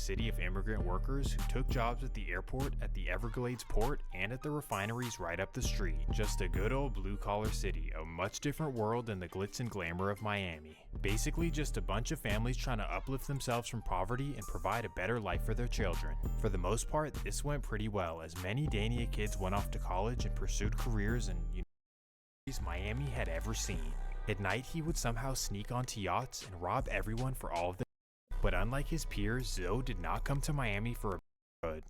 city of immigrant workers who took jobs at the airport, at the Everglades port, and at the refineries right up the street. Just a good old blue-collar city, a much different world than the glitz and glamour of Miami. Basically just a bunch of families trying to uplift themselves from poverty and provide a better life for their children. For the most part, this went pretty well, as many Dania kids went off to college and pursued careers in universities Miami had ever seen. At night, he would somehow sneak onto yachts and rob everyone for all of their. But unlike his peers, Zoe did not come to Miami for a hood.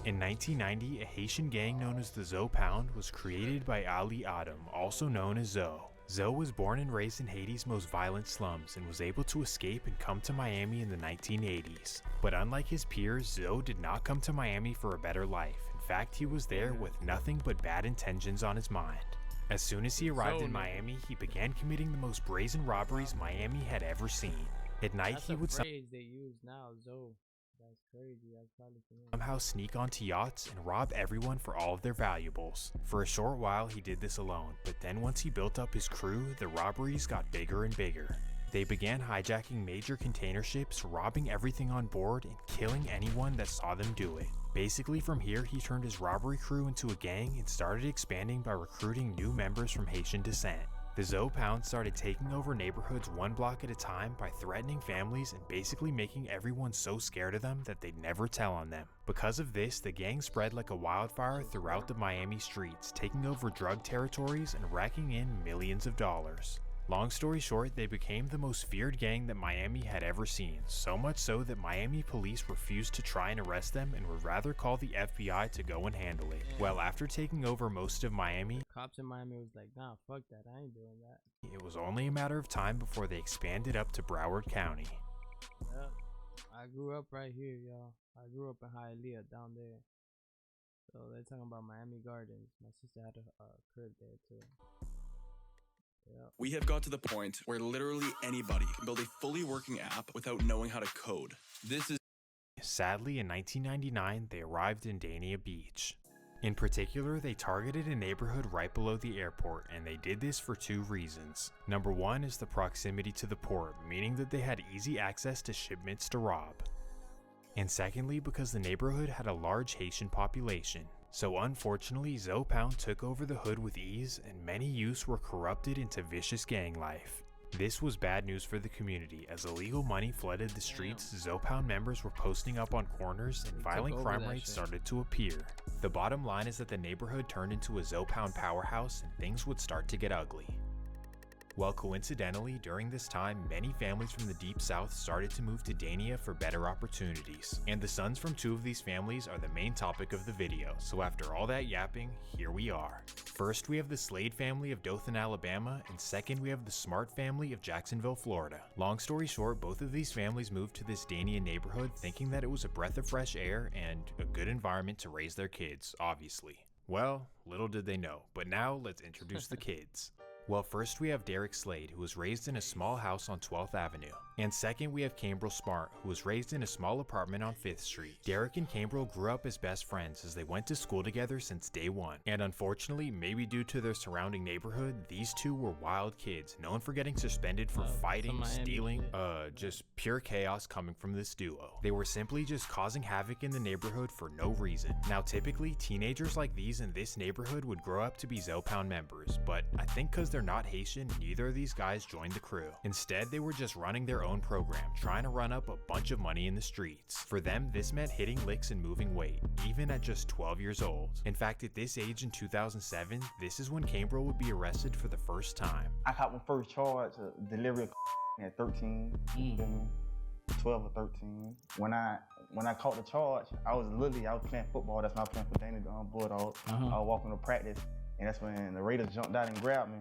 In 1990, a Haitian gang known as the Zoe Pound was created by Ali Adam, also known as Zoe. Zoe was born and raised in Haiti's most violent slums and was able to escape and come to Miami in the 1980s. But unlike his peers, Zoe did not come to Miami for a better life. In fact, he was there with nothing but bad intentions on his mind. As soon as he arrived in Miami, he began committing the most brazen robberies Miami had ever seen. At night, he would phrase they use now, Zoe. That's crazy. That's probably somehow sneak onto yachts and rob everyone for all of their valuables. For a short while, he did this alone, but then once he built up his crew, the robberies got bigger and bigger. They began hijacking major container ships, robbing everything on board, and killing anyone that saw them do it. Basically, from here, he turned his robbery crew into a gang and started expanding by recruiting new members from Haitian descent. The Zoe Pound started taking over neighborhoods one block at a time by threatening families and basically making everyone so scared of them that they'd never tell on them. Because of this, the gang spread like a wildfire throughout the Miami streets, taking over drug territories and racking in millions of dollars. Long story short, they became the most feared gang that Miami had ever seen, so much so that Miami police refused to try and arrest them and would rather call the FBI to go and handle it. Well, after taking over most of Miami, cops in Miami was like, nah, fuck that, I ain't doing that. It was only a matter of time before they expanded up to Broward County. Yep. I grew up right here, y'all. I grew up in Hialeah down there. So they're talking about Miami Gardens. My sister had a crib there too. We have got to the point where literally anybody can build a fully working app without knowing how to code. Sadly, in 1999, they arrived in Dania Beach. In particular, they targeted a neighborhood right below the airport, and they did this for two reasons. Number one is the proximity to the port, meaning that they had easy access to shipments to rob. And secondly, because the neighborhood had a large Haitian population. So unfortunately, Zoe Pound took over the hood with ease, and many youths were corrupted into vicious gang life. This was bad news for the community, as illegal money flooded the streets, Zoe Pound members were posting up on corners, and violent crime rates started to appear. The bottom line is that the neighborhood turned into a Zoe Pound powerhouse, and things would start to get ugly. Well, coincidentally, during this time, many families from the Deep South started to move to Dania for better opportunities. And the sons from two of these families are the main topic of the video, so after all that yapping, here we are. First, we have the Slade family of Dothan, Alabama, and second, we have the Smart family of Jacksonville, Florida. Long story short, both of these families moved to this Dania neighborhood thinking that it was a breath of fresh air and a good environment to raise their kids, obviously. Well, little did they know, but now let's introduce the kids. Well, first we have Derek Slade, who was raised in a small house on 12th Avenue. And second, we have Cambrel Smart, who was raised in a small apartment on 5th Street. Derek and Cambrel grew up as best friends as they went to school together since day one. And unfortunately, maybe due to their surrounding neighborhood, these two were wild kids, known for getting suspended for fighting, stealing, just pure chaos coming from this duo. They were simply just causing havoc in the neighborhood for no reason. Now, typically, teenagers like these in this neighborhood would grow up to be Zoe Pound members, but I think because they're not Haitian, neither of these guys joined the crew. Instead, they were just running their own program, trying to run up a bunch of money in the streets. For them, this meant hitting licks and moving weight, even at just 12 years old. In fact, at this age in 2007, this is when Cambrel would be arrested for the first time. I caught my first charge, delivery at 13, 12 or 13. When I caught the charge, I was playing football. That's when I was playing for Danny Bulldogs. I was walking to practice, and that's when the Raiders jumped out and grabbed me.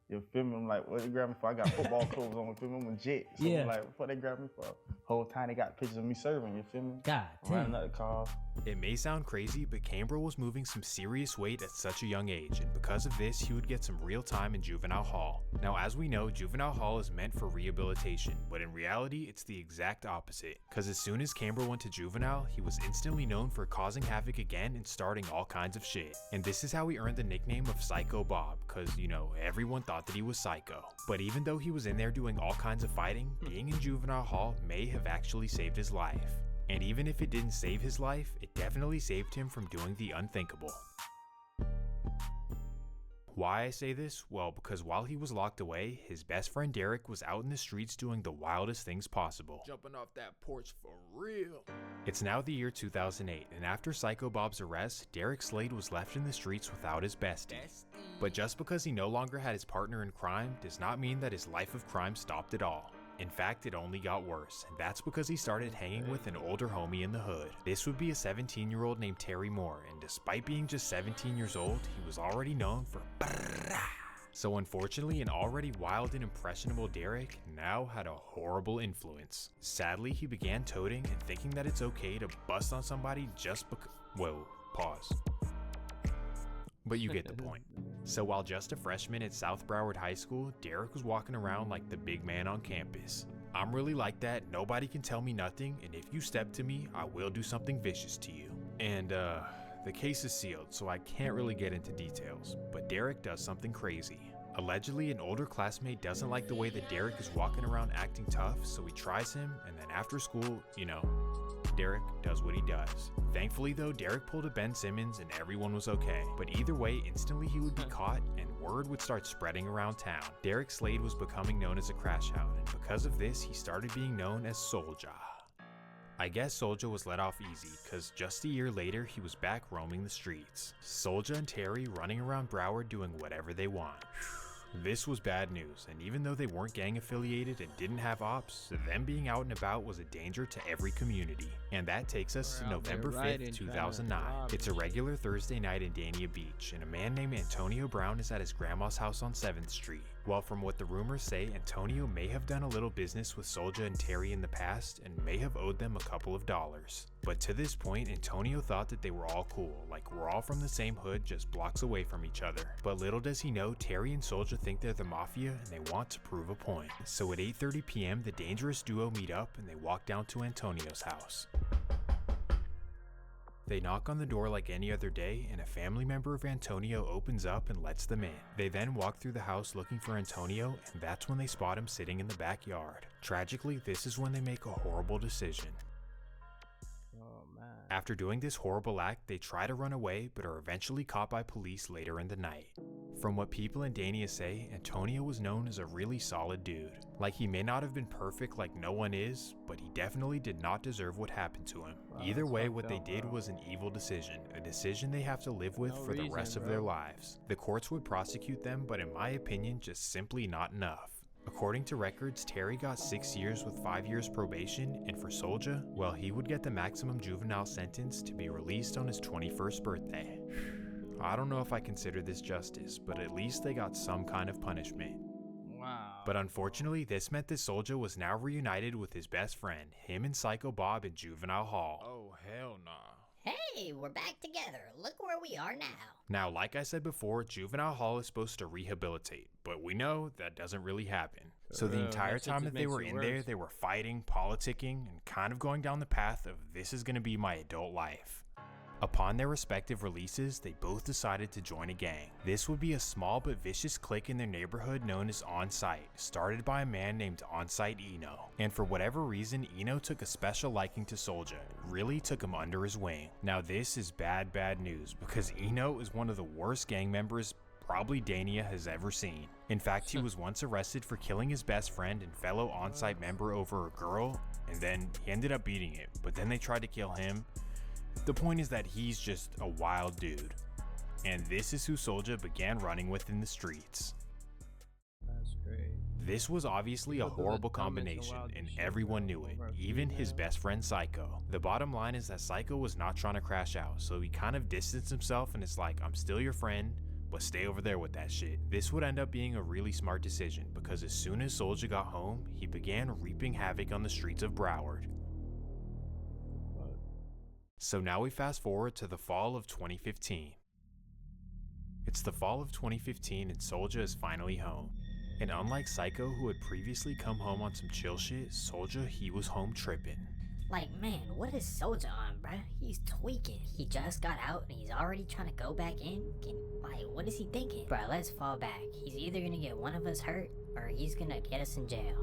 You feel me? I'm like, what they grab me for? I got football clothes on, you feel me? I'm a jet. So I'm like, what they grab me for? Whole time they got pictures of me serving, you feel me? God damn. Running up the car. It may sound crazy, but Cambrel was moving some serious weight at such a young age, and because of this, he would get some real time in juvenile hall. Now, as we know, juvenile hall is meant for rehabilitation, but in reality, it's the exact opposite. Because as soon as Cambrel went to juvenile, he was instantly known for causing havoc again and starting all kinds of shit. And this is how he earned the nickname of Psycho Bob, because, you know, everyone thought thought that he was psycho. But even though he was in there doing all kinds of fighting, being in juvenile hall may have actually saved his life. And even if it didn't save his life, it definitely saved him from doing the unthinkable. Why I say this? Well, because while he was locked away, his best friend Derek was out in the streets doing the wildest things possible. Jumping off that porch for real. It's now the year 2008, and after Psycho Bob's arrest, Derek Slade was left in the streets without his bestie. But just because he no longer had his partner in crime does not mean that his life of crime stopped at all. In fact, it only got worse, and that's because he started hanging with an older homie in the hood. This would be a 17-year-old named Terry Moore, and despite being just 17 years old, he was already known for So unfortunately, an already wild and impressionable Derek now had a horrible influence. Sadly, he began toting and thinking that it's okay to bust on somebody just because— Whoa, pause. But you get the point. So while just a freshman at South Broward High School, Derek was walking around like the big man on campus. I'm really like that, nobody can tell me nothing, and if you step to me, I will do something vicious to you. And the case is sealed, so I can't really get into details, but Derek does something crazy. Allegedly, an older classmate doesn't like the way that Derek is walking around acting tough, so he tries him, and then after school, Derek does what he does. Thankfully though, Derek pulled a Ben Simmons and everyone was okay. But either way, instantly he would be caught and word would start spreading around town. Derek Slade was becoming known as a crash out, and because of this, he started being known as Soulja. I guess Soulja was let off easy, cause just a year later, he was back roaming the streets. Soulja and Terry running around Broward doing whatever they want. This was bad news, and even though they weren't gang affiliated and didn't have ops, them being out and about was a danger to every community. And that takes us to November 5th, 2009. It's a regular Thursday night in Dania Beach, and a man named Antonio Brown is at his grandma's house on 7th Street. Well, from what the rumors say, Antonio may have done a little business with Soulja and Terry in the past and may have owed them a couple of dollars. But to this point, Antonio thought that they were all cool, like we're all from the same hood just blocks away from each other. But little does he know, Terry and Soulja think they're the mafia and they want to prove a point. So at 8:30 p.m., the dangerous duo meet up and they walk down to Antonio's house. They knock on the door like any other day, and a family member of Antonio opens up and lets them in. They then walk through the house looking for Antonio, and that's when they spot him sitting in the backyard. Tragically, this is when they make a horrible decision. Oh man. After doing this horrible act, they try to run away, but are eventually caught by police later in the night. From what people in Dania say, Antonio was known as a really solid dude. Like, he may not have been perfect like no one is, but he definitely did not deserve what happened to him. Wow, Either that's way, fucked what they up, did bro. was an evil decision, a decision they have to live with No for the reason, rest of bro. their lives. The courts would prosecute them, but in my opinion, just simply not enough. According to records, Terry got 6 years with 5 years probation, and for Soulja, well, he would get the maximum juvenile sentence to be released on his 21st birthday. I don't know if I consider this justice, but at least they got some kind of punishment. Wow. But unfortunately, this meant that Soulja was now reunited with his best friend, him and Psycho Bob in juvenile hall. Oh, hell nah. Hey, we're back together. Look where we are now. Now, like I said before, juvenile hall is supposed to rehabilitate, but we know that doesn't really happen. So the entire that shit time just that they makes were it in there, worse. they were fighting, politicking, and kind of going down the path of this is going to be my adult life. Upon their respective releases, they both decided to join a gang. This would be a small but vicious clique in their neighborhood known as On-Site, started by a man named On-Site Eno. And for whatever reason, Eno took a special liking to Soulja, really took him under his wing. Now this is bad news, because Eno is one of the worst gang members probably Dania has ever seen. In fact, he was once arrested for killing his best friend and fellow On-Site member over a girl, and then he ended up beating it, but then they tried to kill him. The point is that he's just a wild dude. And this is who Soulja began running with in the streets. That's great. This was obviously a People do the horrible dumbest and combination, wildest and shit, everyone bro, knew it, over a even his female. best friend Psycho. The bottom line is that Psycho was not trying to crash out, so he kind of distanced himself and it's like, I'm still your friend, but stay over there with that shit. This would end up being a really smart decision, because as soon as Soulja got home, he began reaping havoc on the streets of Broward. So now we fast forward to the fall of 2015. It's the fall of 2015 and Soulja is finally home. And unlike Psycho, who had previously come home on some chill shit, Soulja, he was home tripping. Like, man, what is Soulja on, bruh. He's tweaking. He just got out and he's already trying to go back in. Like, what is he thinking? Bruh, let's fall back. He's either gonna get one of us hurt or he's gonna get us in jail.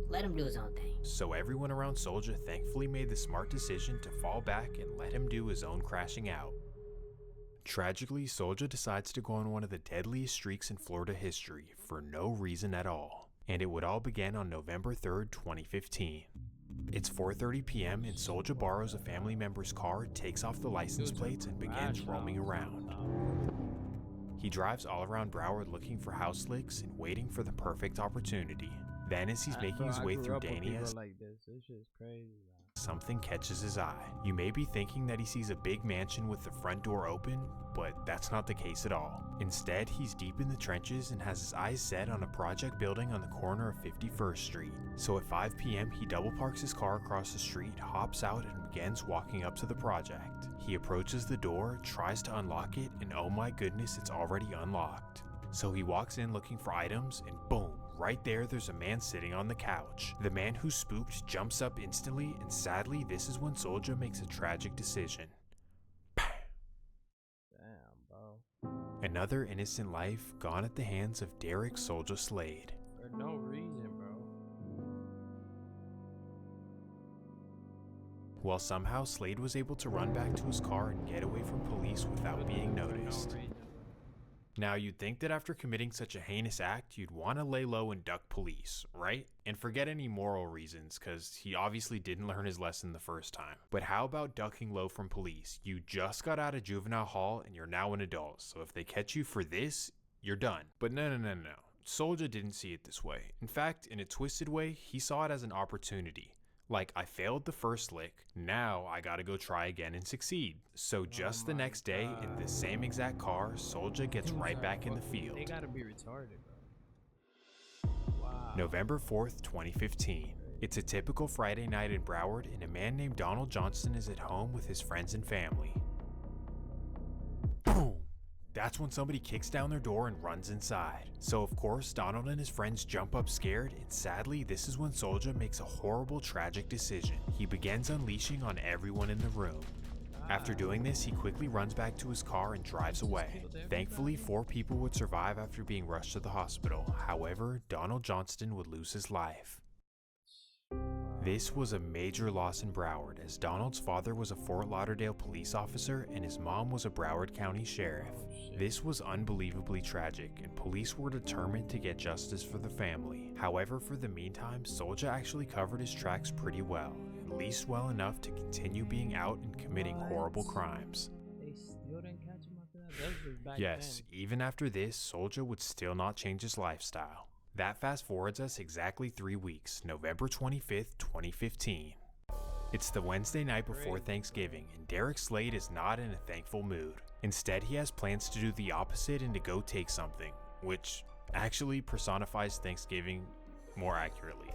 Let him do his own thing. So everyone around Soulja thankfully made the smart decision to fall back and let him do his own crashing out. Tragically, Soulja decides to go on one of the deadliest streaks in Florida history for no reason at all. And it would all begin on November 3rd, 2015. It's 4:30 p.m. and Soulja borrows a family member's car, takes off the license plates, and begins roaming around. He drives all around Broward looking for house licks and waiting for the perfect opportunity. Then as he's making his way through Dania, like this is crazy, something catches his eye. You may be thinking that he sees a big mansion with the front door open, but that's not the case at all. Instead, he's deep in the trenches and has his eyes set on a project building on the corner of 51st Street. So at 5 p.m., he double parks his car across the street, hops out, and begins walking up to the project. He approaches the door, tries to unlock it, and oh my goodness, it's already unlocked. So he walks in looking for items, and boom, right there's a man sitting on the couch. The man who's spooked jumps up instantly, and sadly, this is when Soulja makes a tragic decision. Damn, bro. Another innocent life gone at the hands of Derek Soulja Slade. For no reason, bro. Well, somehow Slade was able to run back to his car and get away from police without being noticed. Now, you'd think that after committing such a heinous act, you'd want to lay low and duck police, right? And forget any moral reasons, because he obviously didn't learn his lesson the first time. But how about ducking low from police? You just got out of juvenile hall and you're now an adult, so if they catch you for this, you're done. But no. Soulja didn't see it this way. In fact, in a twisted way, he saw it as an opportunity. Like, I failed the first lick, now I gotta go try again and succeed. So just the next day, in the same exact car, Soulja gets right back in the field. They gotta be retarded, bro. Wow. November 4th, 2015. It's a typical Friday night in Broward, and a man named Donald Johnston is at home with his friends and family. Boom! That's when somebody kicks down their door and runs inside. So of course, Donald and his friends jump up scared, and sadly, this is when Soulja makes a horrible, tragic decision. He begins unleashing on everyone in the room. After doing this, he quickly runs back to his car and drives away. Thankfully, 4 people would survive after being rushed to the hospital. However, Donald Johnston would lose his life. This was a major loss in Broward, as Donald's father was a Fort Lauderdale police officer and his mom was a Broward County sheriff. This was unbelievably tragic, and police were determined to get justice for the family. However, for the meantime, Soulja actually covered his tracks pretty well, at least well enough to continue being out and committing horrible crimes. They still didn't catch him after that? That was back Yes, then. even after this, Soulja would still not change his lifestyle. That fast forwards us exactly 3 weeks, November 25th, 2015. It's the Wednesday night before Thanksgiving, and Derek Slade is not in a thankful mood. Instead, he has plans to do the opposite and to go take something, which actually personifies Thanksgiving more accurately.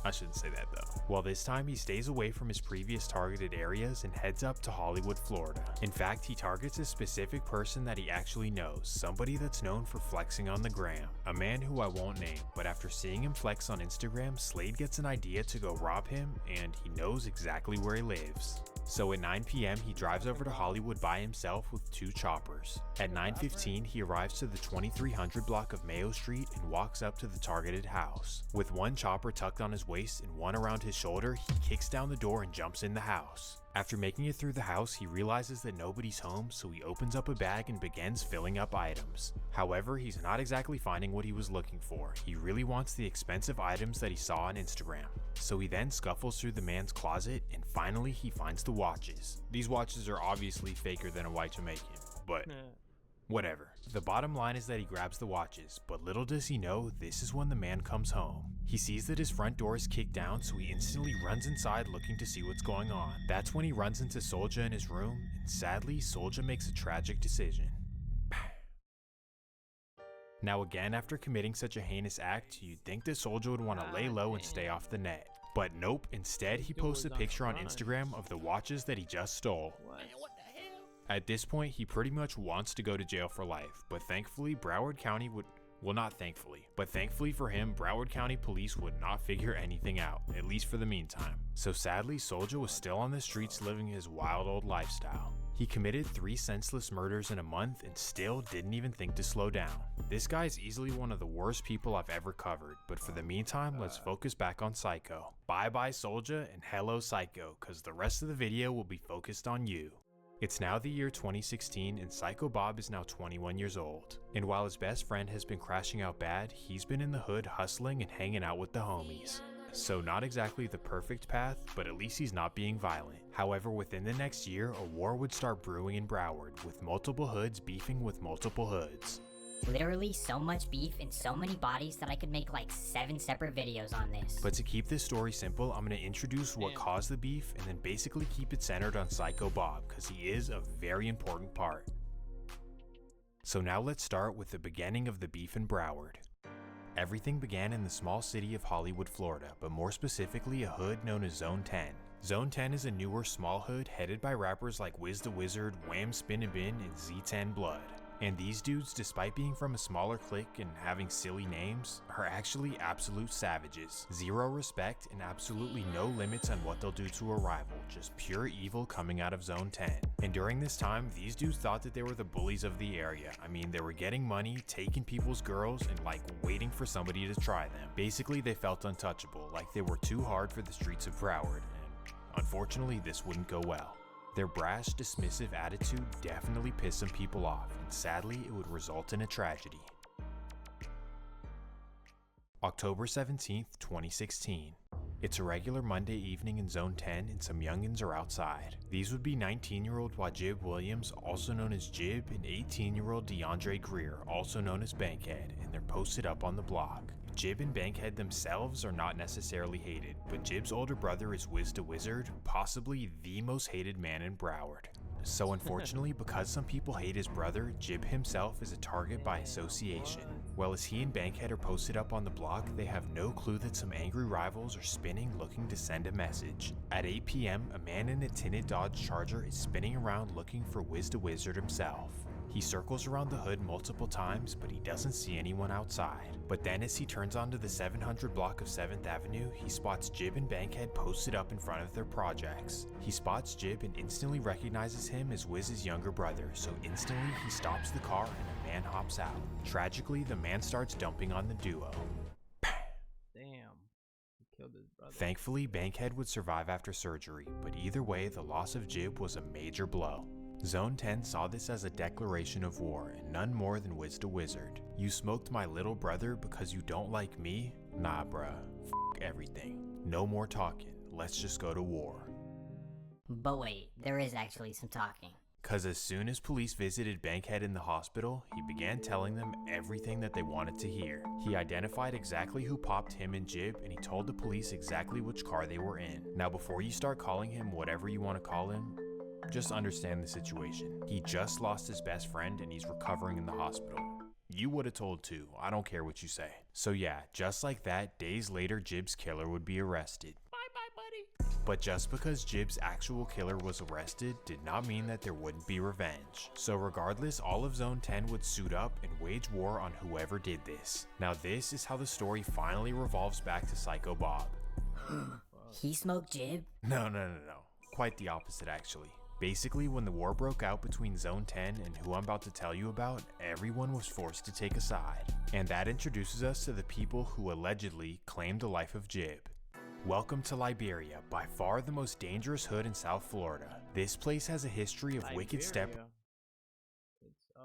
I shouldn't say that though. Well, this time he stays away from his previous targeted areas and heads up to Hollywood, Florida. In fact, he targets a specific person that he actually knows, somebody that's known for flexing on the gram, a man who I won't name, but after seeing him flex on Instagram, Slade gets an idea to go rob him, and he knows exactly where he lives. So at 9 p.m. he drives over to Hollywood by himself with 2 choppers. At 9:15 he arrives to the 2300 block of Mayo Street and walks up to the targeted house. With 1 chopper tucked on his waist and 1 around his shoulder, he kicks down the door and jumps in the house. After making it through the house, he realizes that nobody's home, so he opens up a bag and begins filling up items. However, he's not exactly finding what he was looking for. He really wants the expensive items that he saw on Instagram. So he then scuffles through the man's closet, and finally he finds the watches. These watches are obviously faker than a white Jamaican, but whatever. The bottom line is that he grabs the watches, but little does he know, this is when the man comes home. He sees that his front door is kicked down, so he instantly runs inside looking to see what's going on. That's when he runs into Soulja in his room, and sadly, Soulja makes a tragic decision. Now again, after committing such a heinous act, you'd think that Soulja would want to lay low and stay off the net. But nope, instead he posts a picture on Instagram of the watches that he just stole. At this point, he pretty much wants to go to jail for life, but thankfully Broward County would Well, not thankfully, but thankfully for him, Broward County Police would not figure anything out, at least for the meantime. So sadly, Soulja was still on the streets living his wild old lifestyle. He committed 3 senseless murders in a month and still didn't even think to slow down. This guy's easily one of the worst people I've ever covered, but for the meantime, let's focus back on Psycho. Bye bye Soulja and hello Psycho, cause the rest of the video will be focused on you. It's now the year 2016 and Psycho Bob is now 21 years old. And while his best friend has been crashing out bad, he's been in the hood hustling and hanging out with the homies. So not exactly the perfect path, but at least he's not being violent. However, within the next year, a war would start brewing in Broward, with multiple hoods beefing with multiple hoods. Literally so much beef and so many bodies that I could make like 7 separate videos on this. But to keep this story simple, I'm going to introduce what caused the beef and then basically keep it centered on Psycho Bob, because he is a very important part. So now let's start with the beginning of the beef in Broward. Everything began in the small city of Hollywood, Florida, but more specifically a hood known as Zone 10. Zone 10 is a newer small hood headed by rappers like Wiz the Wizard, Wham Spin and Bin, and Z10 Blood. And these dudes, despite being from a smaller clique and having silly names, are actually absolute savages. Zero respect and absolutely no limits on what they'll do to a rival, just pure evil coming out of Zone 10. And during this time, these dudes thought that they were the bullies of the area. I mean, they were getting money, taking people's girls, and like waiting for somebody to try them. Basically, they felt untouchable, like they were too hard for the streets of Broward, and unfortunately, this wouldn't go well. Their brash, dismissive attitude definitely pissed some people off, and sadly, it would result in a tragedy. October 17th, 2016. It's a regular Monday evening in Zone 10 and some youngins are outside. These would be 19-year-old Wajib Williams, also known as Jib, and 18-year-old DeAndre Greer, also known as Bankhead, and they're posted up on the block. Jib and Bankhead themselves are not necessarily hated, but Jib's older brother is Wiz the Wizard, possibly the most hated man in Broward. So unfortunately, because some people hate his brother, Jib himself is a target by association. Well, as he and Bankhead are posted up on the block, they have no clue that some angry rivals are spinning looking to send a message. At 8 p.m., a man in a tinted Dodge Charger is spinning around looking for Wiz the Wizard himself. He circles around the hood multiple times, but he doesn't see anyone outside. But then as he turns onto the 700 block of 7th Avenue, he spots Jib and Bankhead posted up in front of their projects. He spots Jib and instantly recognizes him as Wiz's younger brother, so instantly he stops the car and a man hops out. Tragically, the man starts dumping on the duo. Damn. He killed his brother. Thankfully, Bankhead would survive after surgery, but either way, the loss of Jib was a major blow. Zone 10 saw this as a declaration of war, and none more than Wiz the Wizard. You smoked my little brother because you don't like me? Nah bruh, f*** everything. No more talking, let's just go to war. But wait, there is actually some talking. Cause as soon as police visited Bankhead in the hospital, he began telling them everything that they wanted to hear. He identified exactly who popped him and Jib, and he told the police exactly which car they were in. Now before you start calling him whatever you want to call him, just understand the situation. He just lost his best friend and he's recovering in the hospital. You would have told too, I don't care what you say. So yeah, just like that, days later Jib's killer would be arrested. Bye buddy. But just because Jib's actual killer was arrested did not mean that there wouldn't be revenge. So regardless, all of Zone 10 would suit up and wage war on whoever did this. Now this is how the story finally revolves back to Psycho Bob. He smoked Jib? No. Quite the opposite actually. Basically, when the war broke out between Zone 10 and who I'm about to tell you about, everyone was forced to take a side. And that introduces us to the people who allegedly claimed the life of Jib. Welcome to Liberia, by far the most dangerous hood in South Florida. This place has a history of wicked step... It's, I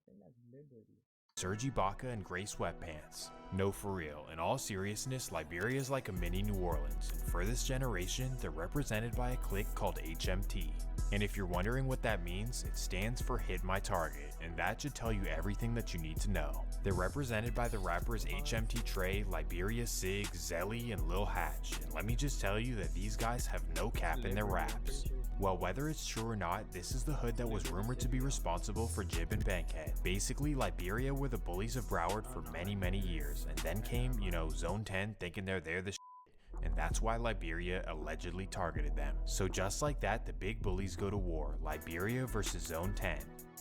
think that's Liberty. Serge Ibaka and gray sweatpants. No, for real, in all seriousness, Liberia is like a mini New Orleans, and for this generation, they're represented by a clique called HMT. And if you're wondering what that means, it stands for Hit My Target, and that should tell you everything that you need to know. They're represented by the rappers HMT Trey, Liberia Sig, Zelly, and Lil Hatch, and let me just tell you that these guys have no cap in their raps. Well, whether it's true or not, this is the hood that was rumored to be responsible for Jib and Bankhead. Basically, Liberia were the bullies of Broward for many years, and then came, Zone 10 thinking they're the shit, and that's why Liberia allegedly targeted them. So just like that, the big bullies go to war, Liberia versus Zone 10.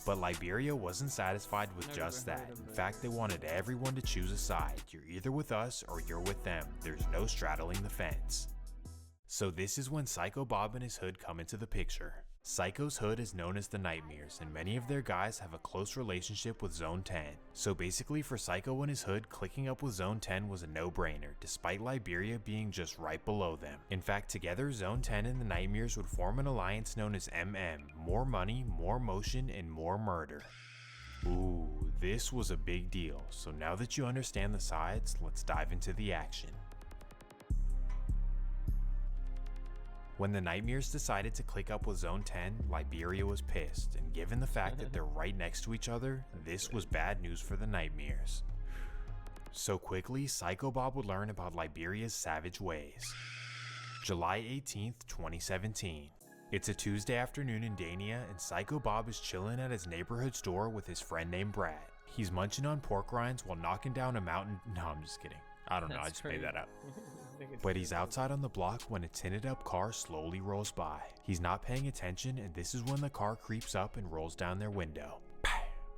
But Liberia wasn't satisfied with just that. In fact, they wanted everyone to choose a side. You're either with us or you're with them. There's no straddling the fence. So this is when Psycho Bob and his hood come into the picture. Psycho's hood is known as the Nightmares, and many of their guys have a close relationship with Zone 10. So basically for Psycho and his hood, clicking up with Zone 10 was a no-brainer, despite Liberia being just right below them. In fact, together, Zone 10 and the Nightmares would form an alliance known as MM, more money, more motion, and more murder. Ooh, this was a big deal. So now that you understand the sides, let's dive into the action. When the Nightmares decided to click up with Zone 10, Liberia was pissed, and given the fact that they're right next to each other, this was bad news for the Nightmares. So quickly, Psycho Bob would learn about Liberia's savage ways. July 18th, 2017. It's a Tuesday afternoon in Dania, and Psycho Bob is chilling at his neighborhood store with his friend named Brad. He's munching on pork rinds while knocking down a mountain. No, I'm just kidding. I don't know, I just made that up. But he's outside on the block when a tinted up car slowly rolls by. He's not paying attention, and this is when the car creeps up and rolls down their window.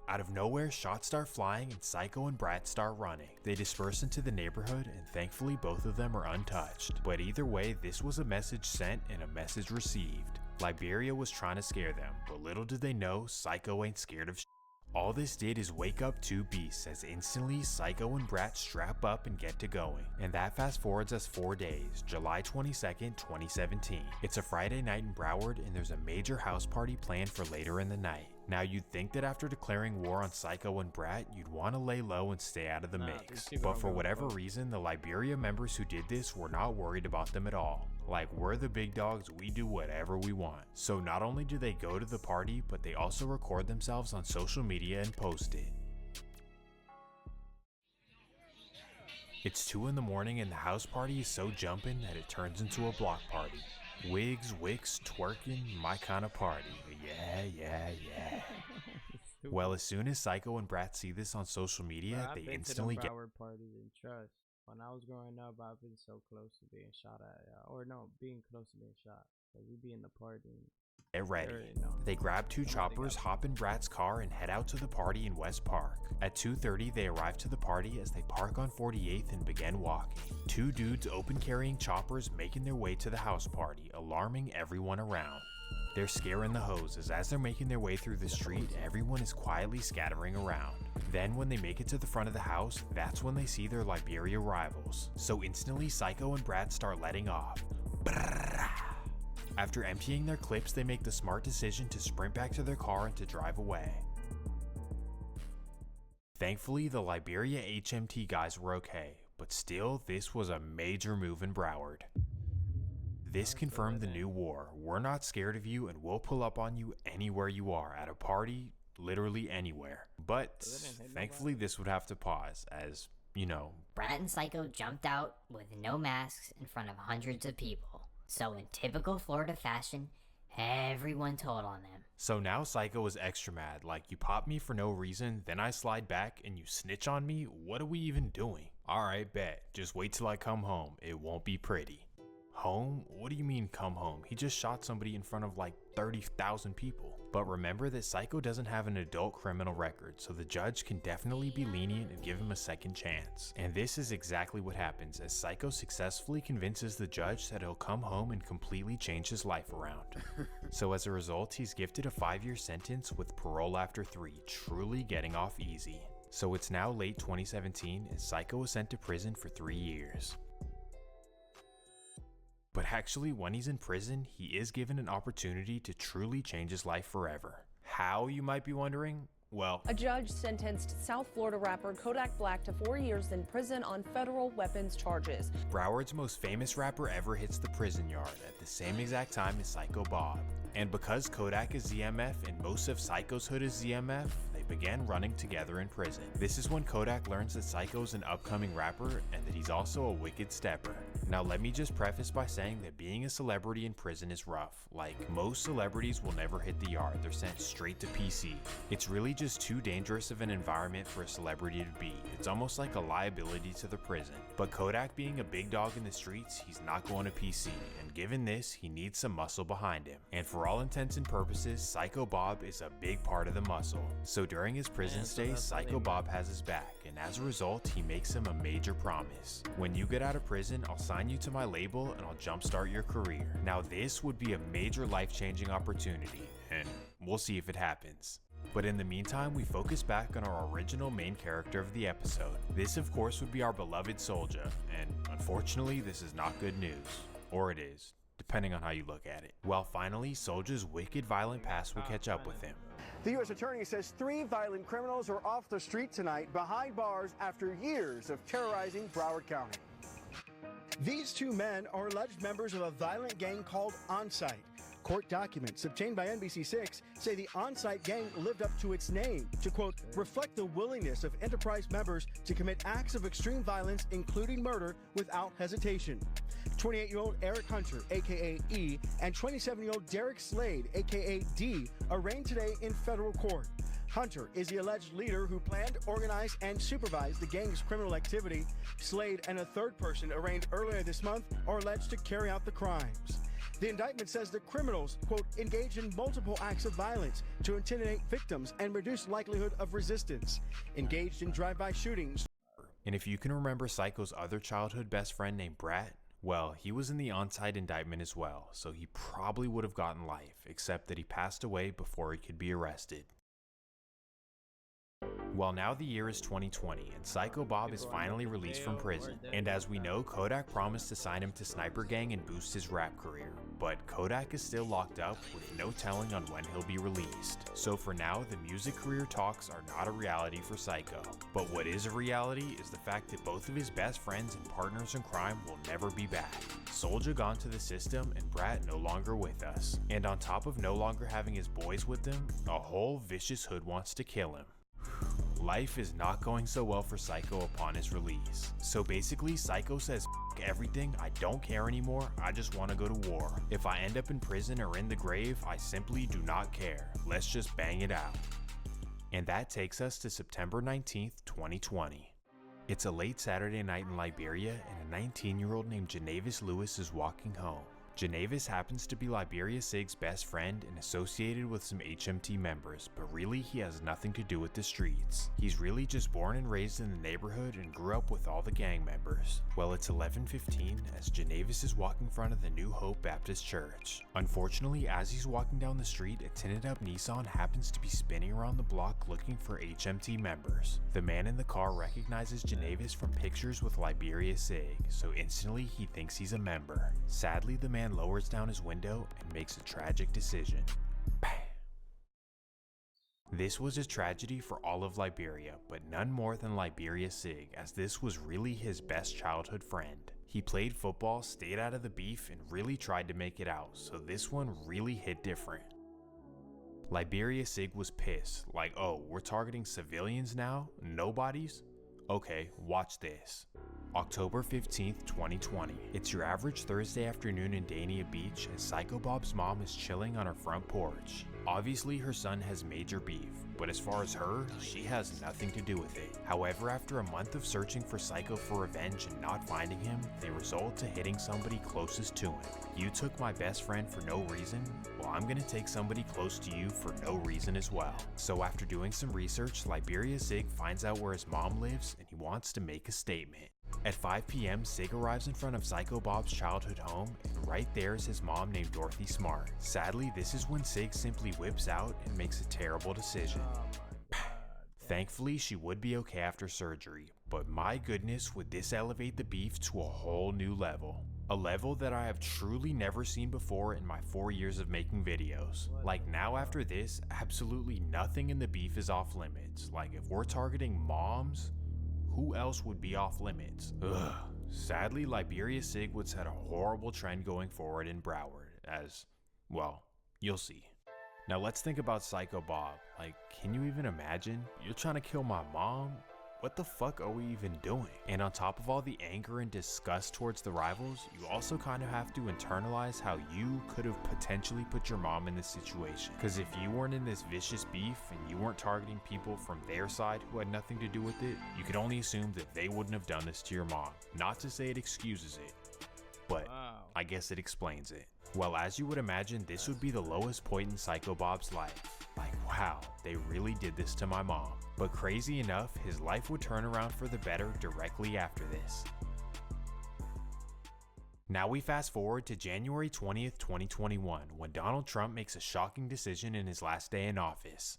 Out of nowhere, shots start flying and Psycho and Brat start running. They disperse into the neighborhood, and thankfully both of them are untouched. But either way, this was a message sent and a message received. Liberia was trying to scare them, but little did they know, Psycho ain't scared of shit. All this did is wake up two beasts, as instantly Psycho and Brat strap up and get to going. And that fast forwards us 4 days, July 22nd, 2017. It's a Friday night in Broward, and there's a major house party planned for later in the night. Now you'd think that after declaring war on Psycho and Brat, you'd want to lay low and stay out of the mix. But for whatever reason, the Liberia members who did this were not worried about them at all. Like, we're the big dogs, we do whatever we want. So not only do they go to the party, but they also record themselves on social media and post it. It's 2 in the morning and the house party is so jumping that it turns into a block party. Wigs, wicks, twerking, my kind of party. Yeah. Well, as soon as Psycho and Brat see this on social media, they instantly get parties and trust. When I was growing up, I've been so close to being shot at, being close to being shot. Like, we be in the party. Get ready. They grab 2 choppers, hop in Brat's car, and head out to the party in West Park. At 2:30, they arrive to the party as they park on 48th and begin walking. 2 dudes open carrying choppers making their way to the house party, alarming everyone around. They're scaring the hoes as they're making their way through the street, everyone is quietly scattering around. Then when they make it to the front of the house, that's when they see their Liberia rivals. So instantly Psycho and Brat start letting off. After emptying their clips, they make the smart decision to sprint back to their car and to drive away. Thankfully, the Liberia HMT guys were okay, but still, this was a major move in Broward. This confirmed the new war. We're not scared of you and we'll pull up on you anywhere you are, at a party, literally anywhere. But thankfully this would have to pause as, you know, Brat and Psycho jumped out with no masks in front of hundreds of people. So in typical Florida fashion, everyone told on them. So now Psycho is extra mad, like, you pop me for no reason, then I slide back and you snitch on me? What are we even doing? Alright, bet. Just wait till I come home. It won't be pretty. Home? What do you mean come home? He just shot somebody in front of like 30,000 people. But remember that Psycho doesn't have an adult criminal record, so the judge can definitely be lenient and give him a second chance. And this is exactly what happens as Psycho successfully convinces the judge that he'll come home and completely change his life around. So as a result, he's gifted a 5-year sentence with parole after 3, truly getting off easy. So it's now late 2017 and Psycho is sent to prison for 3 years. But actually, when he's in prison, he is given an opportunity to truly change his life forever. How, you might be wondering? Well, a judge sentenced South Florida rapper Kodak Black to 4 years in prison on federal weapons charges. Broward's most famous rapper ever hits the prison yard at the same exact time as Psycho Bob. And because Kodak is ZMF and most of Psycho's hood is ZMF, they began running together in prison. This is when Kodak learns that Psycho's an upcoming rapper and that he's also a wicked stepper. Now let me just preface by saying that being a celebrity in prison is rough. Like, most celebrities will never hit the yard, they're sent straight to PC. It's really just too dangerous of an environment for a celebrity to be. It's almost like a liability to the prison. But Kodak being a big dog in the streets, he's not going to PC, and given this, he needs some muscle behind him. And for all intents and purposes, Psycho Bob is a big part of the muscle. So during his prison stay, Psycho Bob has his back, and as a result, he makes him a major promise. When you get out of prison, I'll sign you to my label and I'll jumpstart your career. Now this would be a major life-changing opportunity, and we'll see if it happens. But in the meantime, we focus back on our original main character of the episode. This of course would be our beloved Soulja, and unfortunately this is not good news. Or it is, depending on how you look at it. Well, finally, Soulja's wicked violent past will catch up with him. The U.S. Attorney says 3 violent criminals are off the street tonight behind bars after years of terrorizing Broward County. These 2 men are alleged members of a violent gang called Onsite. Court documents obtained by NBC6 say the Onsite gang lived up to its name to, quote, reflect the willingness of Enterprise members to commit acts of extreme violence, including murder, without hesitation. 28-year-old Eric Hunter, a.k.a. E, and 27-year-old Derek Slade, a.k.a. D, arraigned today in federal court. Hunter is the alleged leader who planned, organized, and supervised the gang's criminal activity. Slade and a third person arraigned earlier this month are alleged to carry out the crimes. The indictment says the criminals, quote, engaged in multiple acts of violence to intimidate victims and reduce likelihood of resistance, engaged in drive-by shootings. And if you can remember Psycho's other childhood best friend named Brat, well, he was in the on-site indictment as well, so he probably would have gotten life, except that he passed away before he could be arrested. Well, now the year is 2020, and Psycho Bob is finally released from prison. And as we know, Kodak promised to sign him to Sniper Gang and boost his rap career. But Kodak is still locked up, with no telling on when he'll be released. So for now, the music career talks are not a reality for Psycho. But what is a reality is the fact that both of his best friends and partners in crime will never be back. Soulja gone to the system, and Brat no longer with us. And on top of no longer having his boys with them, a whole vicious hood wants to kill him. Life is not going so well for Psycho upon his release. So basically, Psycho says, F everything, I don't care anymore, I just want to go to war. If I end up in prison or in the grave, I simply do not care. Let's just bang it out. And that takes us to September 19th, 2020. It's a late Saturday night in Liberia, and a 19-year-old named Janavis Lewis is walking home. Janavis happens to be Liberia Sig's best friend and associated with some HMT members, but really he has nothing to do with the streets. He's really just born and raised in the neighborhood and grew up with all the gang members. Well, it's 11:15 as Janavis is walking in front of the New Hope Baptist Church. Unfortunately, as he's walking down the street, a tinted up Nissan happens to be spinning around the block looking for HMT members. The man in the car recognizes Janavis from pictures with Liberia Sig, so instantly he thinks he's a member. Sadly, the man lowers down his window and makes a tragic decision. Bam. This was a tragedy for all of Liberia, but none more than Liberia Sig, as this was really his best childhood friend. He played football, stayed out of the beef, and really tried to make it out, so this one really hit different. Liberia Sig was pissed, like, oh, we're targeting civilians now? Nobodies? Okay, watch this. October 15th, 2020. It's your average Thursday afternoon in Dania Beach as Psycho Bob's mom is chilling on her front porch. Obviously her son has major beef, but as far as her, she has nothing to do with it. However, after a month of searching for Psycho for revenge and not finding him, they result to hitting somebody closest to him. You took my best friend for no reason, well I'm gonna take somebody close to you for no reason as well. So after doing some research, Liberia Sig finds out where his mom lives and he wants to make a statement. At 5 p.m, Sig arrives in front of Psycho Bob's childhood home, and right there is his mom named Dorothy Smart. Sadly, this is when Sig simply whips out and makes a terrible decision. Thankfully, she would be okay after surgery, but my goodness, would this elevate the beef to a whole new level. A level that I have truly never seen before in my 4 years of making videos. Like now after this, absolutely nothing in the beef is off limits. Like if we're targeting moms, who else would be off limits? Ugh. Sadly, Liberia Sig would set a horrible trend going forward in Broward, as, well, you'll see. Now let's think about Psycho Bob. Like, can you even imagine? You're trying to kill my mom? what the fuck are we even doing? And on top of all the anger and disgust towards the rivals, you also kind of have to internalize how you could have potentially put your mom in this situation. Because if you weren't in this vicious beef and you weren't targeting people from their side who had nothing to do with it, you could only assume that they wouldn't have done this to your mom. Not to say it excuses it, but I guess it explains it. Well, as you would imagine, this would be the lowest point in Psycho Bob's life. Like, wow, they really did this to my mom. But crazy enough, his life would turn around for the better directly after this. Now we fast forward to January 20th, 2021, when Donald Trump makes a shocking decision in his last day in office.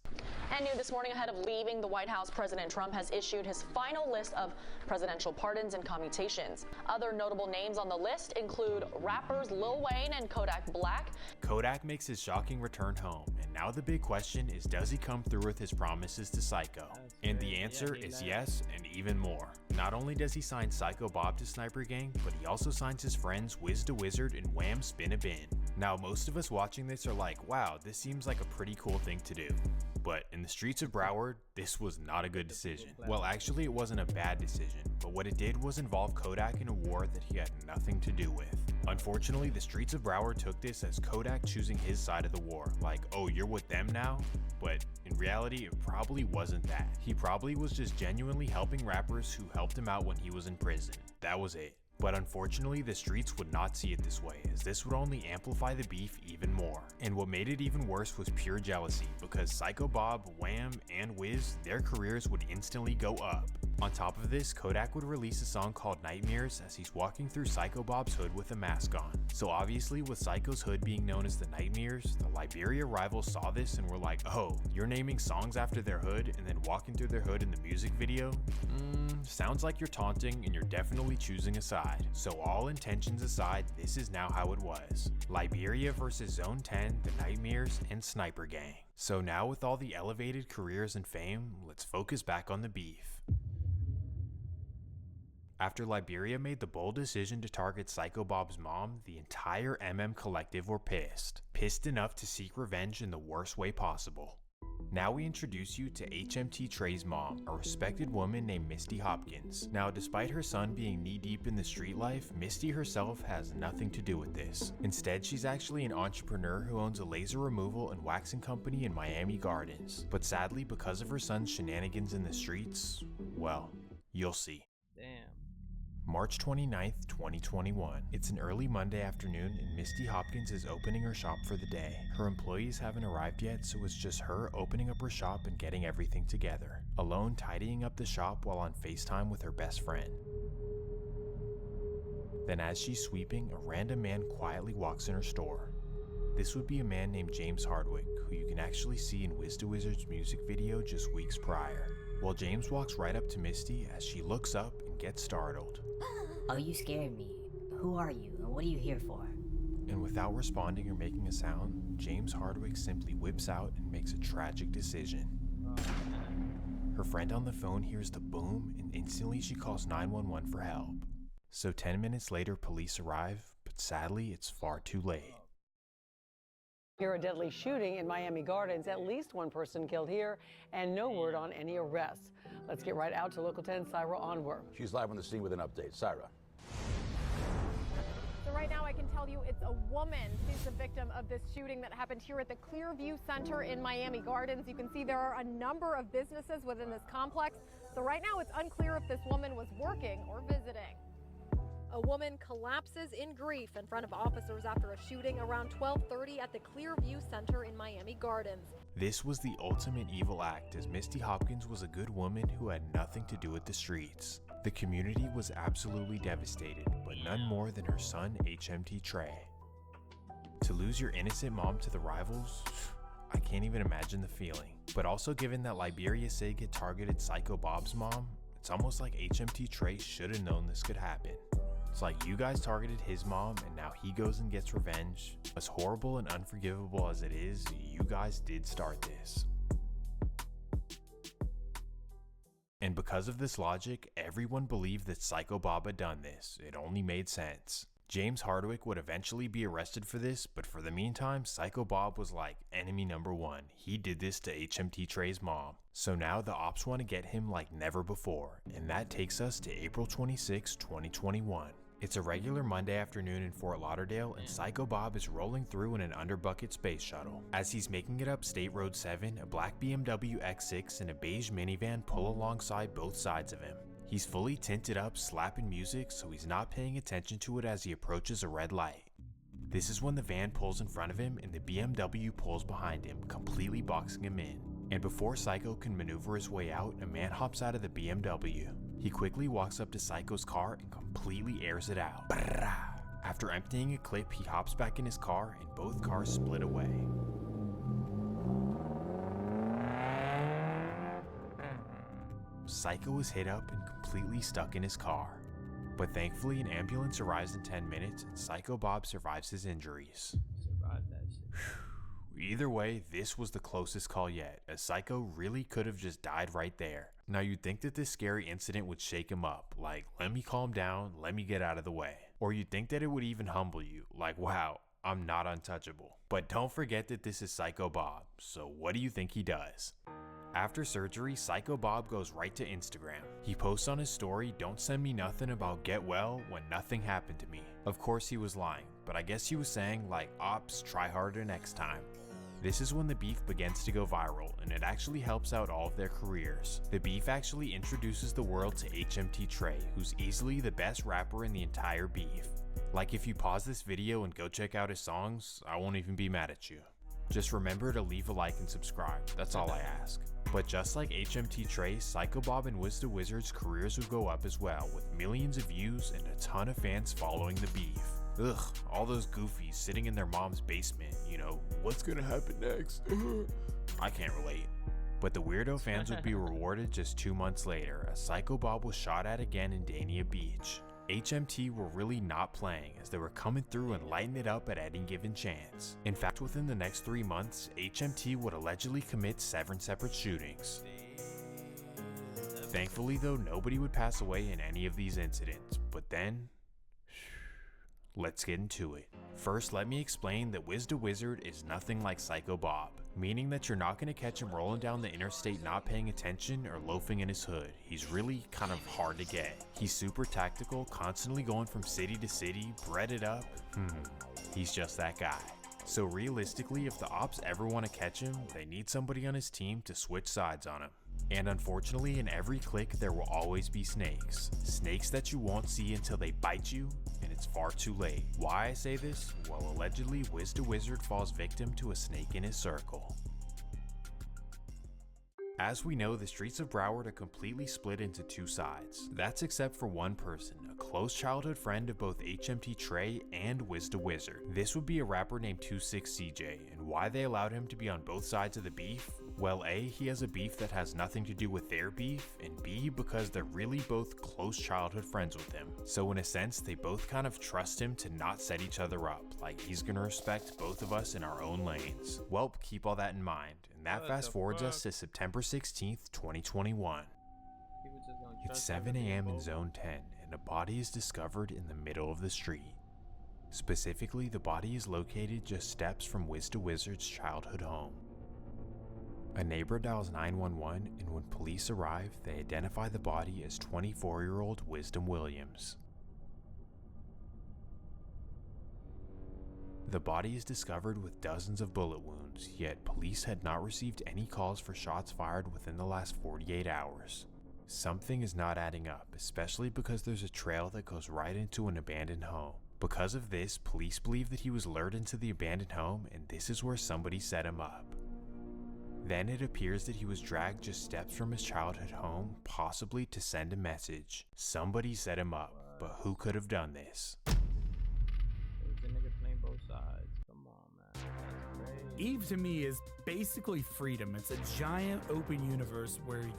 And new this morning, ahead of leaving the White House, President Trump has issued his final list of presidential pardons and commutations. Other notable names on the list include rappers Lil Wayne and Kodak Black. Kodak makes his shocking return home, and now the big question is, does he come through with his promises to Psycho? And the answer is yes, and even more. Not only does he sign Psycho Bob to Sniper Gang, but he also signs his friends Wiz the Wizard and Wham Spin a Bin. Now most of us watching this are like, wow, this seems like a pretty cool thing to do. But in the streets of Broward, this was not a good decision. Well, actually it wasn't a bad decision, but what it did was involve Kodak in a war that he had nothing to do with. Unfortunately, the streets of Broward took this as Kodak choosing his side of the war. Like, oh, you're with them now? But in reality, it probably wasn't that. He probably was just genuinely helping rappers who helped him out when he was in prison. That was it. But unfortunately, the streets would not see it this way, as this would only amplify the beef even more. And what made it even worse was pure jealousy, because Psycho Bob, Wham, and Wiz, their careers would instantly go up. On top of this, Kodak would release a song called Nightmares as he's walking through Psycho Bob's hood with a mask on. So obviously, with Psycho's hood being known as the Nightmares, the Liberia rivals saw this and were like, oh, you're naming songs after their hood and then walking through their hood in the music video? Sounds like you're taunting and you're definitely choosing a side. So all intentions aside, this is now how it was. Liberia versus Zone 10, the Nightmares, and Sniper Gang. So now with all the elevated careers and fame, let's focus back on the beef. After Liberia made the bold decision to target Psycho Bob's mom, the entire MM collective were pissed. Pissed enough to seek revenge in the worst way possible. Now we introduce you to HMT Trey's mom, a respected woman named Misty Hopkins. Now, despite her son being knee-deep in the street life, Misty herself has nothing to do with this. Instead, she's actually an entrepreneur who owns a laser removal and waxing company in Miami Gardens. But sadly, because of her son's shenanigans in the streets, well, you'll see. Damn. March 29th, 2021. It's an early Monday afternoon and Misty Hopkins is opening her shop for the day. Her employees haven't arrived yet, so it's just her opening up her shop and getting everything together. Alone tidying up the shop while on FaceTime with her best friend. Then as she's sweeping, a random man quietly walks in her store. This would be a man named James Hardwick, who you can actually see in Wiz the Wizard's music video just weeks prior. Well, James walks right up to Misty as she looks up and gets startled. Oh, you scared me. Who are you, and what are you here for? And without responding or making a sound, James Hardwick simply whips out and makes a tragic decision. Her friend on the phone hears the boom, and instantly she calls 911 for help. So 10 minutes later, police arrive, but sadly, it's far too late. Here, a deadly shooting in Miami Gardens. At least one person killed here, and no word on any arrests. Let's get right out to Local 10's Syra Onwer. She's live on the scene with an update. Syra. So right now I can tell you it's a woman who's the victim of this shooting that happened here at the Clearview Center in Miami Gardens. You can see there are a number of businesses within this complex. So right now it's unclear if this woman was working or visiting. A woman collapses in grief in front of officers after a shooting around 12:30 at the Clearview Center in Miami Gardens. This was the ultimate evil act, as Misty Hopkins was a good woman who had nothing to do with the streets. The community was absolutely devastated, but none more than her son, HMT Trey. To lose your innocent mom to the rivals, I can't even imagine the feeling. But also given that Liberia Sig had targeted Psycho Bob's mom, it's almost like HMT Trey should have known this could happen. It's like you guys targeted his mom and now he goes and gets revenge. As horrible and unforgivable as it is, you guys did start this. And because of this logic, everyone believed that Psycho Bob had done this. It only made sense. James Hardwick would eventually be arrested for this, but for the meantime, Psycho Bob was like enemy number one. He did this to HMT Trey's mom. So now the ops want to get him like never before, and that takes us to April 26, 2021. It's a regular Monday afternoon in Fort Lauderdale, and Psycho Bob is rolling through in an underbucket space shuttle. As he's making it up State Road 7, a black BMW X6 and a beige minivan pull alongside both sides of him. He's fully tinted up, slapping music, so he's not paying attention to it as he approaches a red light. This is when the van pulls in front of him and the BMW pulls behind him, completely boxing him in. And before Psycho can maneuver his way out, a man hops out of the BMW. He quickly walks up to Psycho's car and completely airs it out. After emptying a clip, he hops back in his car and both cars split away. Psycho is hit up and completely stuck in his car. But thankfully an ambulance arrives in 10 minutes and Psycho Bob survives his injuries. Survived that shit. Either way, this was the closest call yet, as Psycho really could have just died right there. Now you'd think that this scary incident would shake him up, like, let me calm down, let me get out of the way. Or you'd think that it would even humble you, like, wow, I'm not untouchable. But don't forget that this is Psycho Bob, so what do you think he does? After surgery, Psycho Bob goes right to Instagram. He posts on his story, "Don't send me nothing about get well when nothing happened to me." Of course he was lying, but I guess he was saying like, ops, try harder next time. This is when the beef begins to go viral, and it actually helps out all of their careers. The beef actually introduces the world to HMT Trey, who's easily the best rapper in the entire beef. Like, if you pause this video and go check out his songs, I won't even be mad at you. Just remember to leave a like and subscribe, that's all I ask. But just like HMT Trey, Psycho Bob and Wiz the Wizard's careers would go up as well, with millions of views and a ton of fans following the beef. Ugh, all those goofies sitting in their mom's basement, you know, what's gonna happen next? I can't relate. But the weirdo fans would be rewarded just 2 months later, as Psycho Bob was shot at again in Dania Beach. HMT were really not playing, as they were coming through and lighting it up at any given chance. In fact, within the next 3 months, HMT would allegedly commit 7 separate shootings. Thankfully though, nobody would pass away in any of these incidents, but then, let's get into it. First, let me explain that Wiz the Wizard is nothing like Psycho Bob, meaning that you're not going to catch him rolling down the interstate not paying attention or loafing in his hood. He's really kind of hard to get. He's super tactical, constantly going from city to city, breaded up. He's just that guy. So realistically, if the ops ever want to catch him, they need somebody on his team to switch sides on him. And unfortunately, in every clique, there will always be snakes. Snakes that you won't see until they bite you, and it's far too late. Why I say this? Well, allegedly, Wiz the Wizard falls victim to a snake in his circle. As we know, the streets of Broward are completely split into 2 sides. That's except for one person, a close childhood friend of both HMT Trey and Wiz the Wizard. This would be a rapper named 26CJ, and why they allowed him to be on both sides of the beef? Well, A, he has a beef that has nothing to do with their beef, and B, because they're really both close childhood friends with him. So in a sense, they both kind of trust him to not set each other up, like he's gonna respect both of us in our own lanes. Well, keep all that in mind, and that fast forwards us to September 16th, 2021. It's 7 a.m. in Zone 10, and a body is discovered in the middle of the street. Specifically, the body is located just steps from Wiz the Wizard's childhood home. A neighbor dials 911, and when police arrive, they identify the body as 24-year-old Wisdom Williams. The body is discovered with dozens of bullet wounds, yet police had not received any calls for shots fired within the last 48 hours. Something is not adding up, especially because there's a trail that goes right into an abandoned home. Because of this, police believe that he was lured into the abandoned home, and this is where somebody set him up. Then it appears that he was dragged just steps from his childhood home, possibly to send a message. Somebody set him up, but who could have done this? The nigga playing both sides. Come on, man. That's crazy. Eve to me is basically freedom. It's a giant open universe where...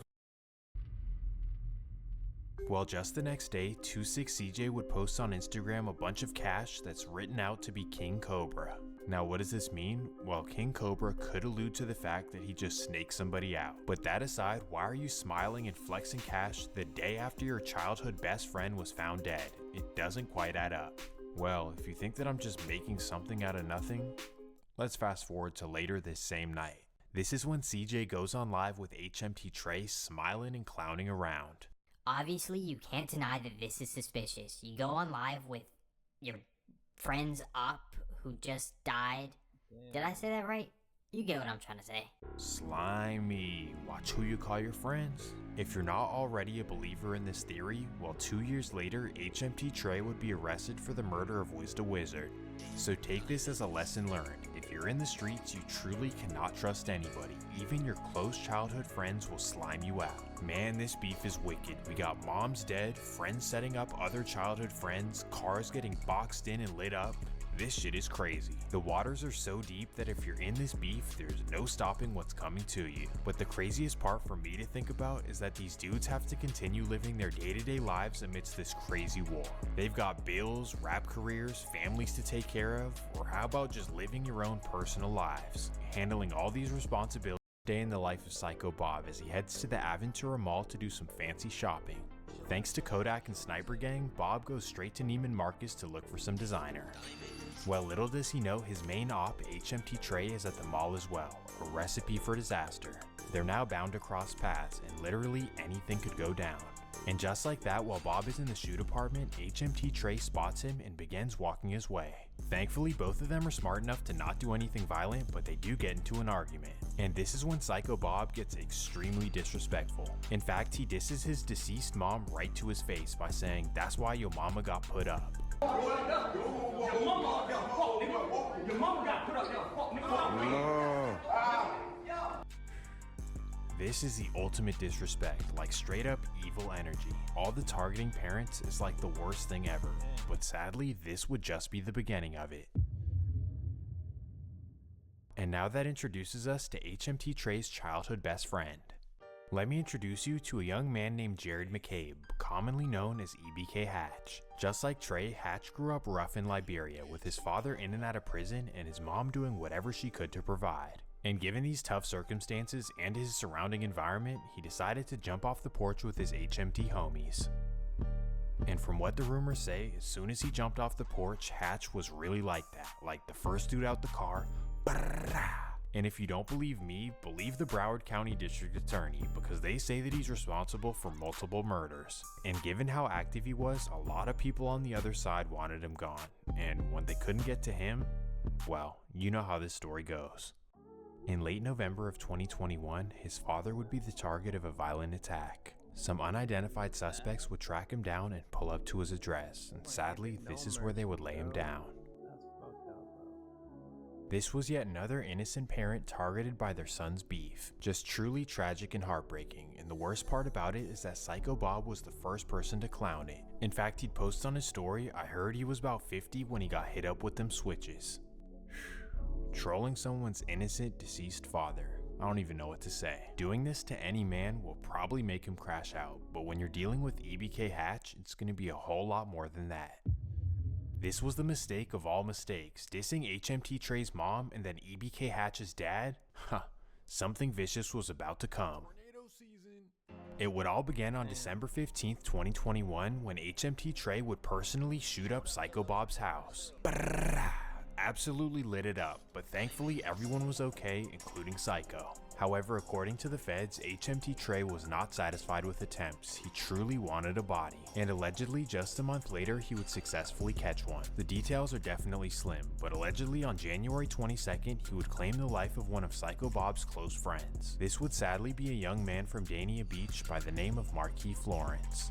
Well, just the next day, 26CJ would post on Instagram a bunch of cash that's written out to be King Cobra. Now, what does this mean? Well, King Cobra could allude to the fact that he just snaked somebody out. But that aside, why are you smiling and flexing cash the day after your childhood best friend was found dead? It doesn't quite add up. Well, if you think that I'm just making something out of nothing, let's fast forward to later this same night. This is when CJ goes on live with HMT Trey smiling and clowning around. Obviously, you can't deny that this is suspicious. You go on live with your friend's op who just died. Did I say that right? You get what I'm trying to say. Slimy. Watch who you call your friends. If you're not already a believer in this theory, well, 2 years later, HMT Trey would be arrested for the murder of Wiz the Wizard. So take this as a lesson learned. If you're in the streets, you truly cannot trust anybody. Even your close childhood friends will slime you out. Man, this beef is wicked. We got moms dead, friends setting up other childhood friends, cars getting boxed in and lit up. This shit is crazy. The waters are so deep that if you're in this beef, there's no stopping what's coming to you. But the craziest part for me to think about is that these dudes have to continue living their day-to-day lives amidst this crazy war. They've got bills, rap careers, families to take care of, or how about just living your own personal lives? Handling all these responsibilities. Day in the life of Psycho Bob as he heads to the Aventura Mall to do some fancy shopping. Thanks to Kodak and Sniper Gang, Bob goes straight to Neiman Marcus to look for some designer. Well, little does he know his main op, HMT Trey, is at the mall as well, a recipe for disaster. They're now bound to cross paths, and literally anything could go down. And just like that, while Bob is in the shoe department, HMT Trey spots him and begins walking his way. Thankfully, both of them are smart enough to not do anything violent, but they do get into an argument. And this is when Psycho Bob gets extremely disrespectful. In fact, he disses his deceased mom right to his face by saying, "That's why your mama got put up." This is the ultimate disrespect, like straight up evil energy. All the targeting parents is like the worst thing ever, but sadly, this would just be the beginning of it. And now that introduces us to HMT Trey's childhood best friend. Let me introduce you to a young man named Jared McCabe, commonly known as EBK Hatch. Just like Trey, Hatch grew up rough in Liberia, with his father in and out of prison and his mom doing whatever she could to provide. And given these tough circumstances and his surrounding environment, he decided to jump off the porch with his HMT homies. And from what the rumors say, as soon as he jumped off the porch, Hatch was really like that, like the first dude out the car. And if you don't believe me, believe the Broward County District Attorney, because they say that he's responsible for multiple murders. And given how active he was, a lot of people on the other side wanted him gone. And when they couldn't get to him, well, you know how this story goes. In late November of 2021, his father would be the target of a violent attack. Some unidentified suspects would track him down and pull up to his address, and sadly, this is where they would lay him down. This was yet another innocent parent targeted by their son's beef. Just truly tragic and heartbreaking, and the worst part about it is that Psycho Bob was the first person to clown it. In fact, he'd post on his story, "I heard he was about 50 when he got hit up with them switches." Trolling someone's innocent deceased father. I don't even know what to say. Doing this to any man will probably make him crash out, but when you're dealing with EBK Hatch, it's going to be a whole lot more than that. This was the mistake of all mistakes, dissing HMT Trey's mom and then EBK Hatch's dad? Something vicious was about to come. It would all begin on December 15th, 2021, when HMT Trey would personally shoot up Psycho Bob's house. Absolutely lit it up, but thankfully everyone was okay, including Psycho. However, according to the feds, HMT Trey was not satisfied with attempts. He truly wanted a body, and allegedly just a month later he would successfully catch one. The details are definitely slim, but allegedly on January 22nd he would claim the life of one of Psycho Bob's close friends. This would sadly be a young man from Dania Beach by the name of Marquis Florence.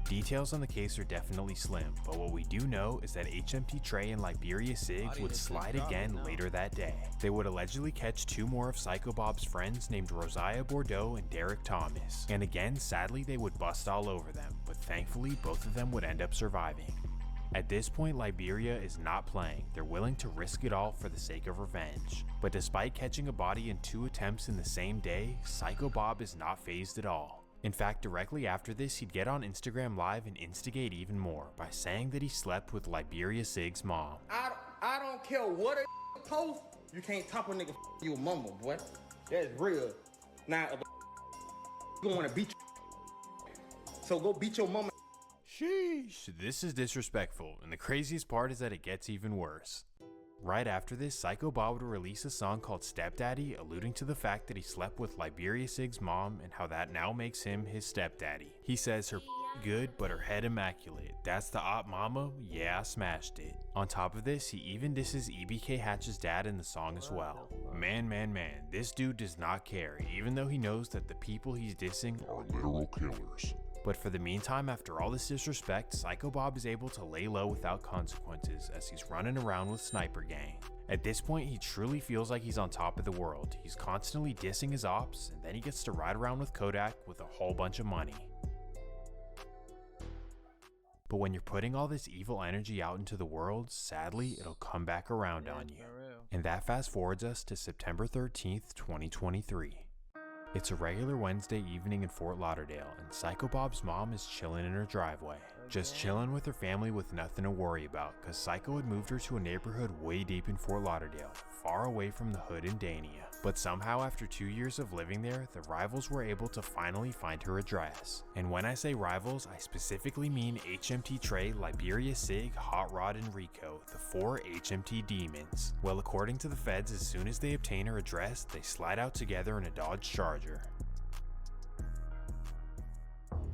Details on the case are definitely slim, but what we do know is that HMT Trey and Liberia Sig would slide again later that day. They would allegedly catch two more of Psycho Bob's friends named Rosiah Bordeaux and Derek Thomas, and again sadly they would bust all over them, but thankfully both of them would end up surviving. At this point, Liberia is not playing. They're willing to risk it all for the sake of revenge. But despite catching a body in 2 attempts in the same day, Psycho Bob is not fazed at all. In fact, directly after this, he'd get on Instagram Live and instigate even more by saying that he slept with Liberia Sig's mom. I don't care what a post, you can't top a nigga you a mama, boy. That's real. Now, if you wanna beat your so go beat your mama. Sheesh. Sheesh, this is disrespectful, and the craziest part is that it gets even worse. Right after this, Psycho Bob would release a song called Stepdaddy, alluding to the fact that he slept with Liberia Sig's mom and how that now makes him his stepdaddy. He says her good, but her head immaculate. That's the op mama? Yeah, I smashed it. On top of this, he even disses EBK Hatch's dad in the song as well. Man, this dude does not care, even though he knows that the people he's dissing are literal killers. But for the meantime, after all this disrespect, Psycho Bob is able to lay low without consequences as he's running around with Sniper Gang. At this point, he truly feels like he's on top of the world. He's constantly dissing his ops, and then he gets to ride around with Kodak with a whole bunch of money. But when you're putting all this evil energy out into the world, sadly, it'll come back around on you. And that fast forwards us to September 13th, 2023. It's a regular Wednesday evening in Fort Lauderdale, and Psycho Bob's mom is chilling in her driveway. Just chilling with her family with nothing to worry about, cause Psycho had moved her to a neighborhood way deep in Fort Lauderdale, far away from the hood in Dania. But somehow after 2 years of living there, the rivals were able to finally find her address. And when I say rivals, I specifically mean HMT Trey, Liberia Sig, Hot Rod, and Rico, the 4 HMT demons. Well, according to the feds, as soon as they obtain her address, they slide out together in a Dodge Charger.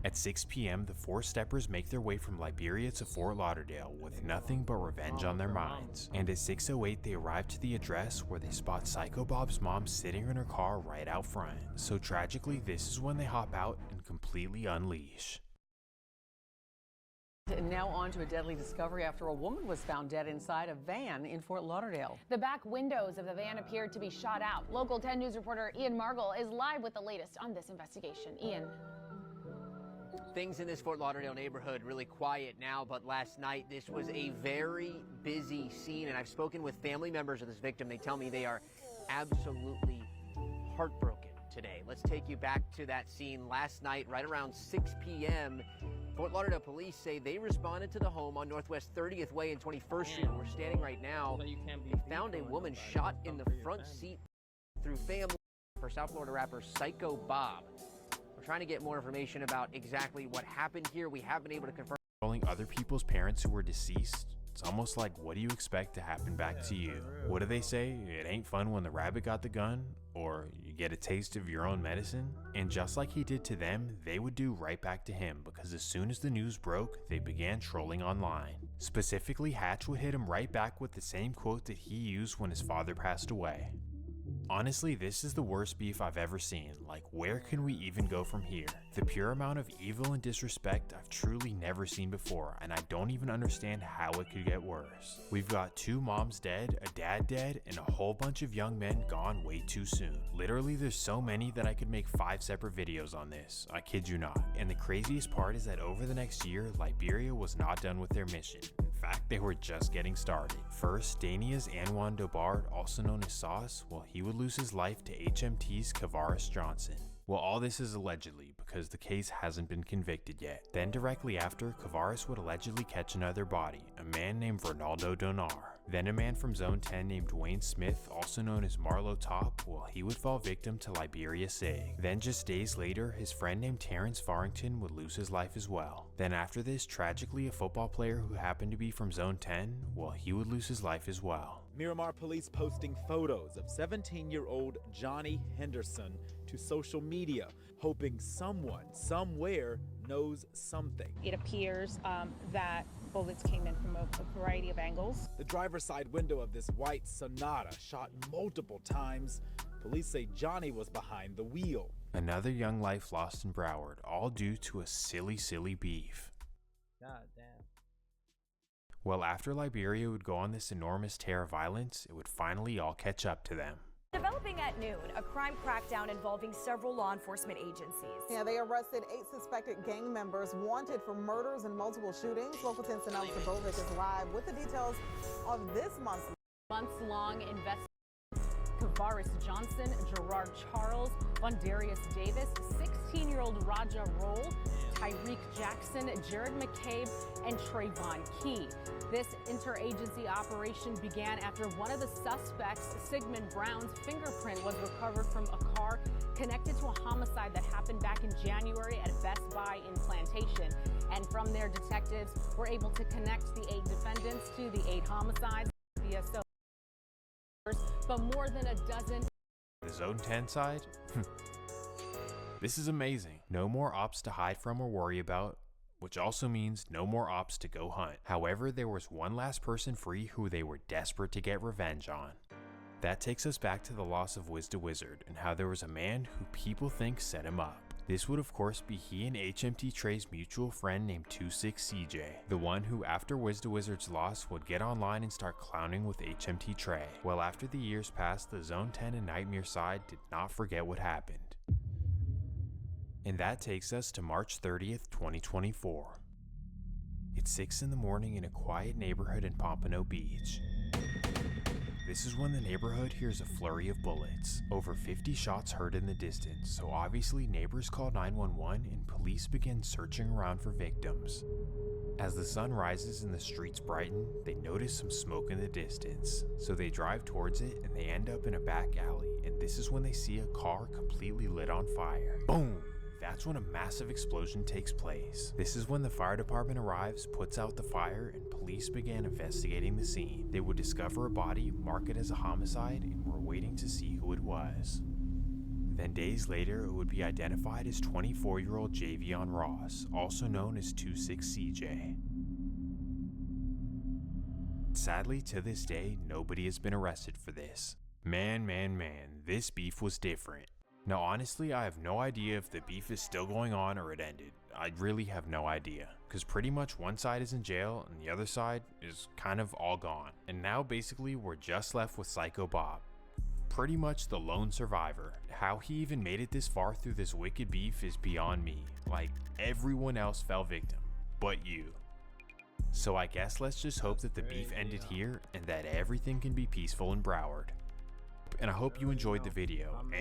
At 6 p.m., the 4 steppers make their way from Liberia to Fort Lauderdale with nothing but revenge on their minds. And at 6:08, they arrive to the address where they spot Psycho Bob's mom sitting in her car right out front. So tragically, this is when they hop out and completely unleash. And now on to a deadly discovery after a woman was found dead inside a van in Fort Lauderdale. The back windows of the van appeared to be shot out. Local 10 News reporter Ian Margall is live with the latest on this investigation. Ian. Things in this Fort Lauderdale neighborhood really quiet now, but last night this was a very busy scene, and I've spoken with family members of this victim. They tell me they are absolutely heartbroken today. Let's take you back to that scene last night, right around 6 p.m. Fort Lauderdale police say they responded to the home on Northwest 30th Way and 21st Street, where we're standing right now. They found a woman shot in the front seat through family for South Florida rapper Psycho Bob. Trying to get more information about exactly what happened here. We have been able to confirm. Calling other people's parents who were deceased, it's almost like, what do you expect to happen back to you? What do they say? It ain't fun when the rabbit got the gun, or you get a taste of your own medicine? And just like he did to them, they would do right back to him, because as soon as the news broke, they began trolling online. Specifically, Hatch would hit him right back with the same quote that he used when his father passed away. Honestly, this is the worst beef I've ever seen. Like, where can we even go from here? The pure amount of evil and disrespect I've truly never seen before, and I don't even understand how it could get worse. We've got 2 moms dead, a dad dead, and a whole bunch of young men gone way too soon. Literally, there's so many that I could make 5 separate videos on this. I kid you not. And the craziest part is that over the next year, Liberia was not done with their mission. In fact, they were just getting started. First, Dania's Anwan Dobard, also known as Sauce, well, he would lose his life to HMT's Kavaris Johnson. Well, all this is allegedly, because the case hasn't been convicted yet. Then directly after, Kavaris would allegedly catch another body, a man named Ronaldo Donar. Then a man from Zone 10 named Dwayne Smith, also known as Marlo Top, well, he would fall victim to Liberia Sig. Then just days later, his friend named Terrence Farrington would lose his life as well. Then after this, tragically, a football player who happened to be from Zone 10, well, he would lose his life as well. Miramar police posting photos of 17-year-old Johnny Henderson to social media, hoping someone, somewhere, knows something. It appears that bullets came in from a variety of angles. The driver's side window of this white Sonata shot multiple times. Police say Johnny was behind the wheel. Another young life lost in Broward, all due to a silly beef. God damn. Well, after Liberia would go on this enormous tear of violence, it would finally all catch up to them. Developing at noon, a crime crackdown involving several law enforcement agencies. Yeah, they arrested 8 suspected gang members wanted for murders and multiple shootings. Local 10's Sonali Sabovic is live with the details of this months-long investigation. Kavaris Johnson, Gerard Charles, Vondarius Davis, 16-year-old Raja Roll, Tyreek Jackson, Jared McCabe, and Trayvon Key. This interagency operation began after one of the suspects, Sigmund Brown's fingerprint, was recovered from a car connected to a homicide that happened back in January at Best Buy in Plantation. And from there, detectives were able to connect the 8 defendants to the 8 homicides via but more than a dozen. The Zone 10 side? This is amazing. No more ops to hide from or worry about, which also means no more ops to go hunt. However, there was one last person free who they were desperate to get revenge on. That takes us back to the loss of Wiz the Wizard and how there was a man who people think set him up. This would of course be he and HMT Trey's mutual friend named 26CJ, the one who after Wiz the Wizard's loss would get online and start clowning with HMT Trey. Well, after the years passed, the Zone 10 and Nightmare side did not forget what happened. And that takes us to March 30th, 2024. It's 6 in the morning in a quiet neighborhood in Pompano Beach. This is when the neighborhood hears a flurry of bullets. Over 50 shots heard in the distance, so obviously neighbors call 911 and police begin searching around for victims. As the sun rises and the streets brighten, they notice some smoke in the distance, so they drive towards it and they end up in a back alley, and this is when they see a car completely lit on fire. Boom! That's when a massive explosion takes place. This is when the fire department arrives, puts out the fire, and police began investigating the scene. They would discover a body, mark it as a homicide, and were waiting to see who it was. Then days later, it would be identified as 24-year-old Javion Ross, also known as 26CJ. Sadly, to this day, nobody has been arrested for this. Man, this beef was different. Now honestly, I have no idea if the beef is still going on or it ended. I really have no idea, because pretty much one side is in jail and the other side is kind of all gone. And now basically we're just left with Psycho Bob. Pretty much the lone survivor. How he even made it this far through this wicked beef is beyond me. Like, everyone else fell victim, but you. So I guess let's just hope that the beef ended here and that everything can be peaceful in Broward. And I hope you enjoyed the video. And